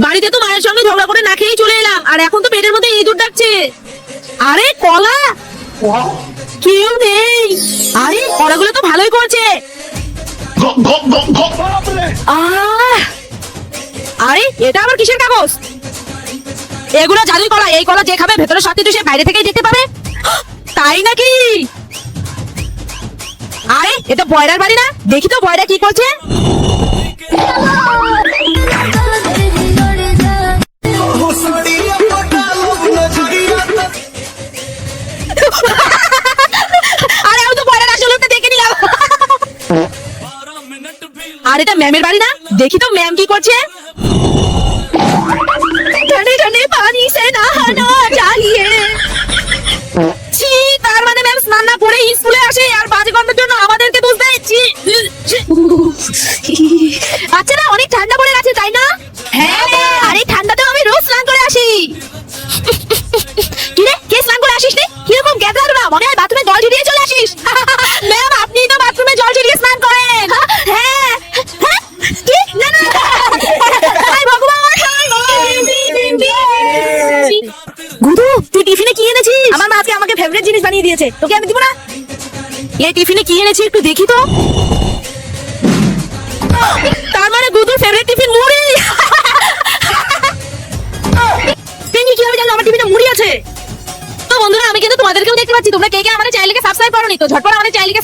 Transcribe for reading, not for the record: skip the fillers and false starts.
বাড়িতে তো মায়ের সঙ্গে ঝগড়া করে না খেয়েই চলে এলাম, আর এখন তো পেটের মধ্যে ইঁদুর ডাকছে। আরে কলা কেউ নেই। আরে কলাগুলো তো ভালোই করছে। আরে এটা আবার কিসের কাগজ? এগুলো জাদুই কলা। এই কলা যে খাবে ভেতরে সবকিছু সে বাইরে থেকেই দেখতে পাবে। তাই নাকি? আরে এটা বয়রার বাড়ি না? দেখি তো বয়রা কি করছে। আরে আমি তো বয়রার আসল রূপটা দেখে নিলাম। আর এটা ম্যামের বাড়ি না? দেখি তো ম্যাম কি করছে। ठंडे ठंडे पानी से नहाना चाहिए। ছি, তার মানে ম্যাম স্নান না করে স্কুলে আসে আর বাজে গন্ধের জন্য আমাদেরকে দোষ দেয়। ছি। আচ্ছা না, অনেক ঠান্ডা পড়ে গেছে তাই না? হ্যাঁ, আর এই ঠান্ডাতেও আমি রোজ স্নান করে আসি। কি রে, কে স্নান করে আসিস রে? কিরকম গ্যাদার না, মনে হয় বাথরুমে জল ছিটিয়ে চলে আসিস। ম্যাম আপনি তো বাথরুমে জল ছিটিয়ে স্নান করেন। হ্যাঁ হ্যাঁ, কি না না, হায় ভগবান। গুদু, তুই টিফিনে কি এনেছিস? আমার মা আজকে আমাকে ফেভারিট জিনিস বানিয়ে দিয়েছে, তোকে আমি দিব না? এই টিফিনে কি এনেছি একটু দেখি তো। তার মানে গুদুর ফেভারিট টিফিন মুড়ি। তুমি কিভাবে জানলে আমার টিফিনে মুড়ি আছে? তো বন্ধুরা, আমি কিন্তু তোমাদেরকেও দেখতে পাচ্ছি। তোমরা কে কে আমাদের চ্যানেলকে সাবস্ক্রাইব করোনি? তো ঝটপট আমাদের চ্যানেলকে